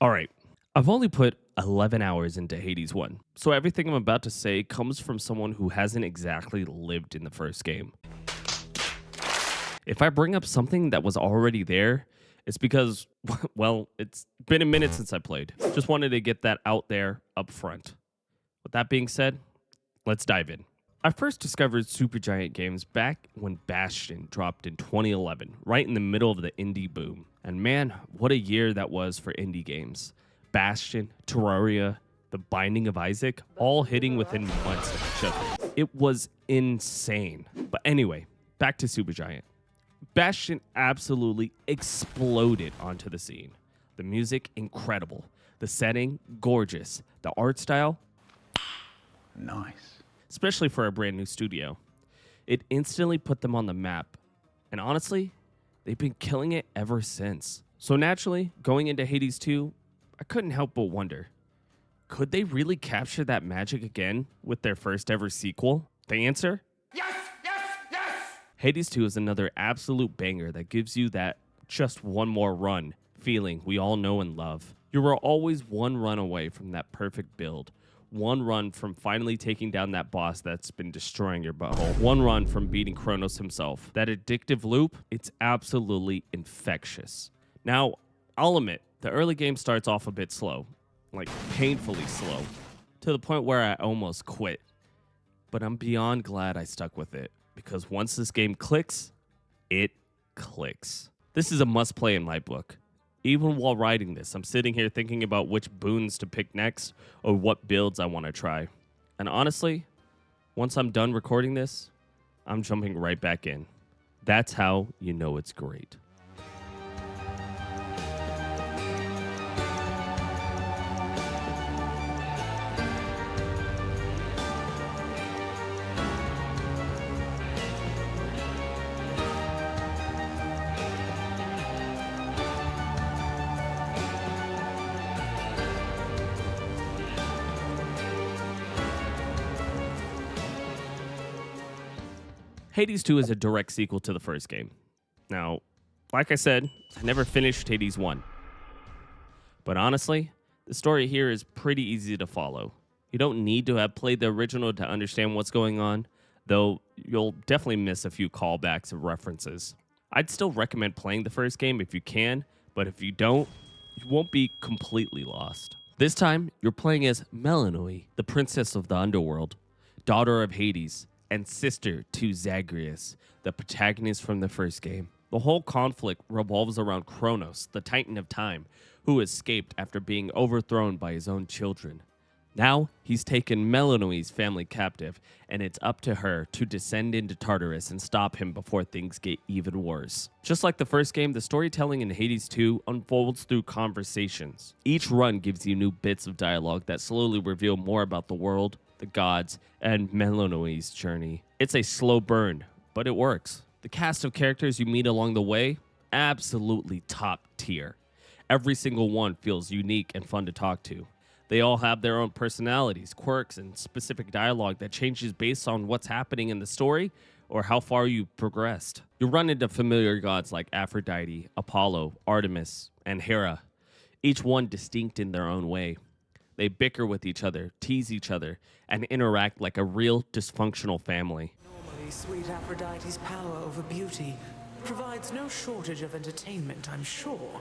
All right. I've only put 11 hours into Hades 1, so everything I'm about to say comes from someone who hasn't exactly lived in the first game. If I bring up something that was already there, it's because, well, it's been a minute since I played. Just wanted to get that out there up front. With that being said, let's dive in. I first discovered Supergiant games back when Bastion dropped in 2011, right in the middle of the indie boom. And man, what a year that was for indie games. Bastion, Terraria, The Binding of Isaac, all hitting within months of each other. It was insane. But anyway, back to Supergiant. Bastion absolutely exploded onto the scene. The music, incredible. The setting, gorgeous. The art style, nice. Especially for a brand new studio. It instantly put them on the map. And honestly, they've been killing it ever since. So naturally, going into Hades 2, I couldn't help but wonder, could they really capture that magic again with their first ever sequel? The answer? Yes! Yes! Yes! Hades 2 is another absolute banger that gives you that just one more run feeling we all know and love. You were always one run away from that perfect build. One run from finally taking down that boss that's been destroying your butthole. One run from beating Kronos himself. That addictive loop, it's absolutely infectious. Now, I'll admit, the early game starts off a bit slow, like painfully slow, to the point where I almost quit. But I'm beyond glad I stuck with it, because once this game clicks, it clicks. This is a must-play in my book. Even while writing this, I'm sitting here thinking about which boons to pick next or what builds I want to try. And honestly, once I'm done recording this, I'm jumping right back in. That's how you know it's great. Hades 2 is a direct sequel to the first game. Now, like I said, I never finished Hades 1. But honestly, the story here is pretty easy to follow. You don't need to have played the original to understand what's going on, though you'll definitely miss a few callbacks and references. I'd still recommend playing the first game if you can, but if you don't, you won't be completely lost. This time, you're playing as Melinoe, the princess of the underworld, daughter of Hades, and sister to Zagreus, the protagonist from the first game. The whole conflict revolves around Kronos, the Titan of Time, who escaped after being overthrown by his own children. Now, he's taken Melinoe's family captive, and it's up to her to descend into Tartarus and stop him before things get even worse. Just like the first game, the storytelling in Hades 2 unfolds through conversations. Each run gives you new bits of dialogue that slowly reveal more about the world, the gods, and Melinoe's journey. It's a slow burn, but it works. The cast of characters you meet along the way, absolutely top tier. Every single one feels unique and fun to talk to. They all have their own personalities, quirks, and specific dialogue that changes based on what's happening in the story or how far you've progressed. You run into familiar gods like Aphrodite, Apollo, Artemis, and Hera, each one distinct in their own way. They bicker with each other, tease each other, and interact like a real dysfunctional family. Normally, sweet Aphrodite's power over beauty provides no shortage of entertainment, I'm sure.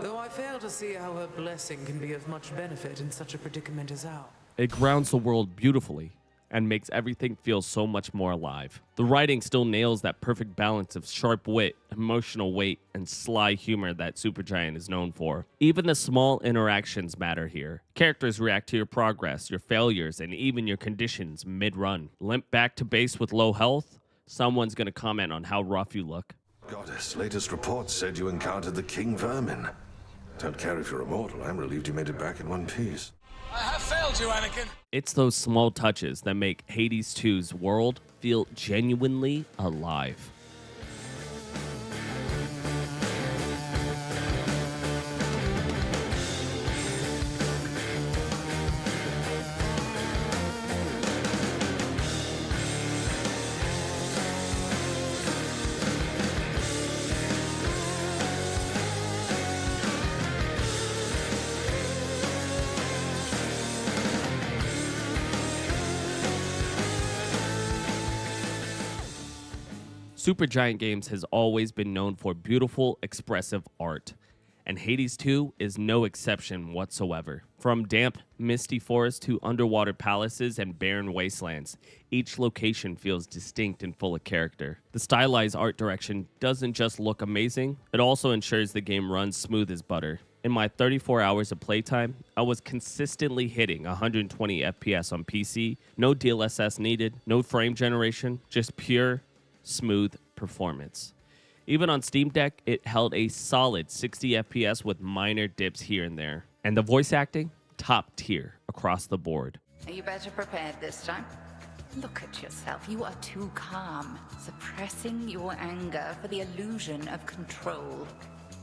Though I fail to see how her blessing can be of much benefit in such a predicament as ours. It grounds the world beautifully and makes everything feel so much more alive. The writing still nails that perfect balance of sharp wit, emotional weight, and sly humor that Supergiant is known for. Even the small interactions matter here. Characters react to your progress, your failures, and even your conditions mid-run. Limp back to base with low health? Someone's gonna comment on how rough you look. Goddess, latest reports said you encountered the King Vermin. Don't care if you're immortal. I'm relieved you made it back in one piece. I have failed you, Anakin. It's those small touches that make Hades 2's world feel genuinely alive. Supergiant Games has always been known for beautiful, expressive art, and Hades 2 is no exception whatsoever. From damp, misty forests to underwater palaces and barren wastelands, each location feels distinct and full of character. The stylized art direction doesn't just look amazing, it also ensures the game runs smooth as butter. In my 34 hours of playtime, I was consistently hitting 120 FPS on PC, no DLSS needed, no frame generation, just pure, smooth performance. Even on Steam Deck, it held a solid 60 FPS with minor dips here and there. And the voice acting, top tier across the board. Are you better prepared this time? Look at yourself. You are too calm, suppressing your anger for the illusion of control.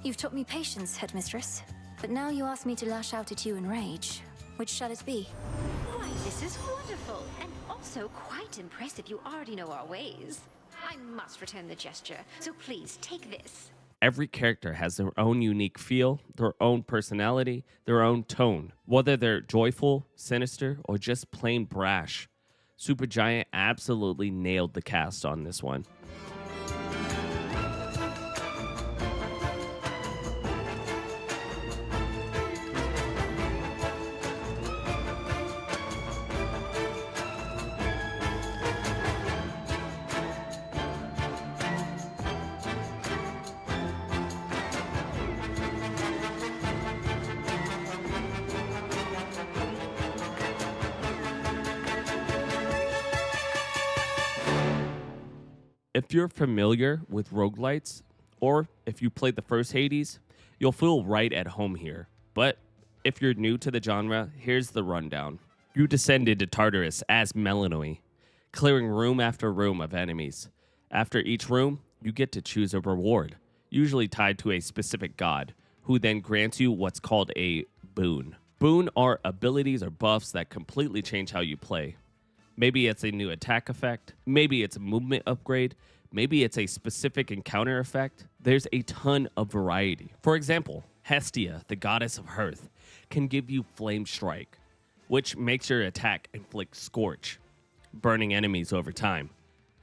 You've taught me patience, headmistress. But now you ask me to lash out at you in rage. Which shall it be? Why, this is wonderful, and also quite impressive. You already know our ways. I must return the gesture, so please take this. Every character has their own unique feel, their own personality, their own tone. Whether they're joyful, sinister, or just plain brash, Supergiant absolutely nailed the cast on this one. If you're familiar with roguelites, or if you played the first Hades, you'll feel right at home here. But if you're new to the genre, here's the rundown. You descend into Tartarus as Melinoe, clearing room after room of enemies. After each room, you get to choose a reward, usually tied to a specific god, who then grants you what's called a boon. Boon are abilities or buffs that completely change how you play. Maybe it's a new attack effect, maybe it's a movement upgrade, maybe it's a specific encounter effect. There's a ton of variety. For example, Hestia, the goddess of hearth, can give you Flame Strike, which makes your attack inflict scorch, burning enemies over time.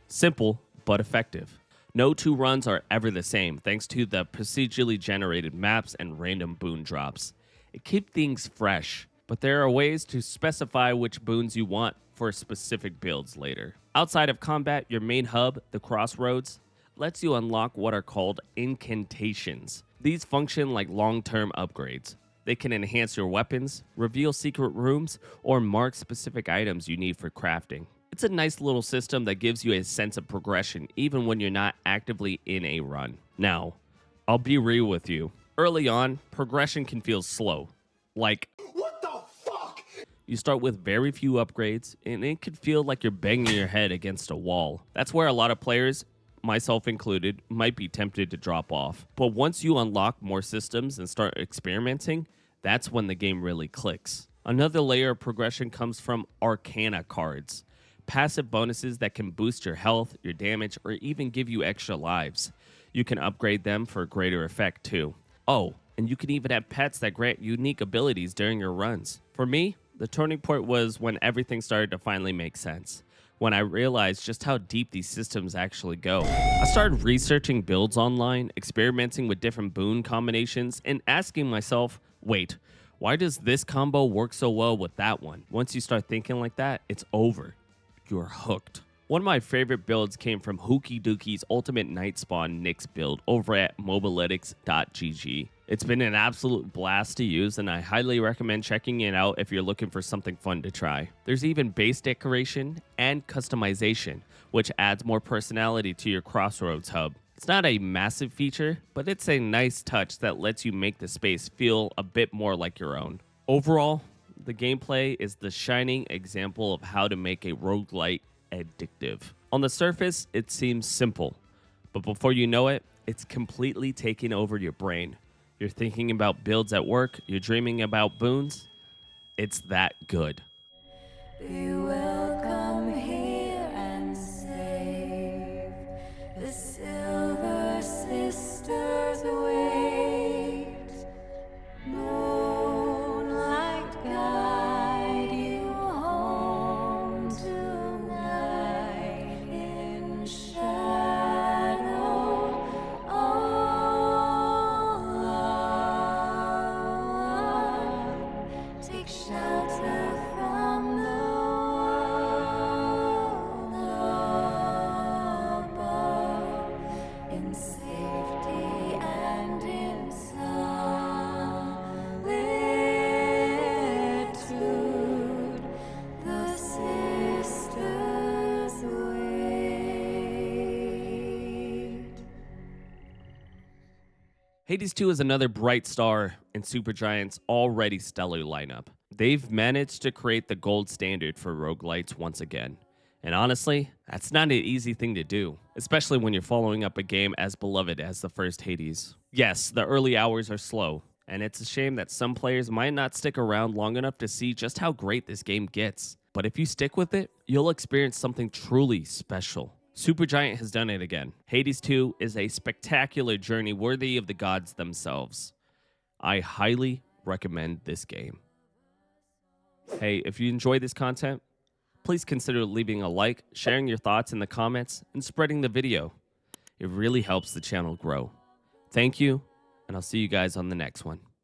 Simple, but effective. No two runs are ever the same thanks to the procedurally generated maps and random boon drops. It keeps things fresh, but there are ways to specify which boons you want for specific builds later. Outside of combat, your main hub, the Crossroads, lets you unlock what are called incantations. These function like long-term upgrades. They can enhance your weapons, reveal secret rooms, or mark specific items you need for crafting. It's a nice little system that gives you a sense of progression even when you're not actively in a run. Now, I'll be real with you. Early on, progression can feel slow. Like, What the fuck? you start with very few upgrades, and it can feel like you're banging your head against a wall. That's where a lot of players, myself included, might be tempted to drop off. But once you unlock more systems and start experimenting, that's when the game really clicks. Another layer of progression comes from Arcana cards. Passive bonuses that can boost your health, your damage, or even give you extra lives. You can upgrade them for greater effect too. Oh, and you can even have pets that grant unique abilities during your runs. For me, the turning point was when everything started to finally make sense. When I realized just how deep these systems actually go. I started researching builds online, experimenting with different boon combinations, and asking myself, wait, why does this combo work so well with that one? Once you start thinking like that, it's over. You're hooked. One of my favorite builds came from Hookie Dookie's Ultimate Night Spawn Nyx build over at mobalytics.gg. It's been an absolute blast to use, and I highly recommend checking it out if you're looking for something fun to try. There's even base decoration and customization, which adds more personality to your Crossroads hub. It's not a massive feature, but it's a nice touch that lets you make the space feel a bit more like your own. Overall, the gameplay is the shining example of how to make a roguelite addictive. On the surface, it seems simple, but before you know it, it's completely taking over your brain. You're thinking about builds at work, you're dreaming about boons. It's that good. Be welcome here and save the Silver Sisters wait. Moonlight guide you home tonight in shadow. Hades 2 is another bright star in Supergiant's already stellar lineup. They've managed to create the gold standard for roguelites once again. And honestly, that's not an easy thing to do, especially when you're following up a game as beloved as the first Hades. Yes, the early hours are slow, and it's a shame that some players might not stick around long enough to see just how great this game gets. But if you stick with it, you'll experience something truly special. Supergiant has done it again. Hades 2 is a spectacular journey worthy of the gods themselves. I highly recommend this game. Hey, if you enjoy this content, please consider leaving a like, sharing your thoughts in the comments, and spreading the video. It really helps the channel grow. Thank you, and I'll see you guys on the next one.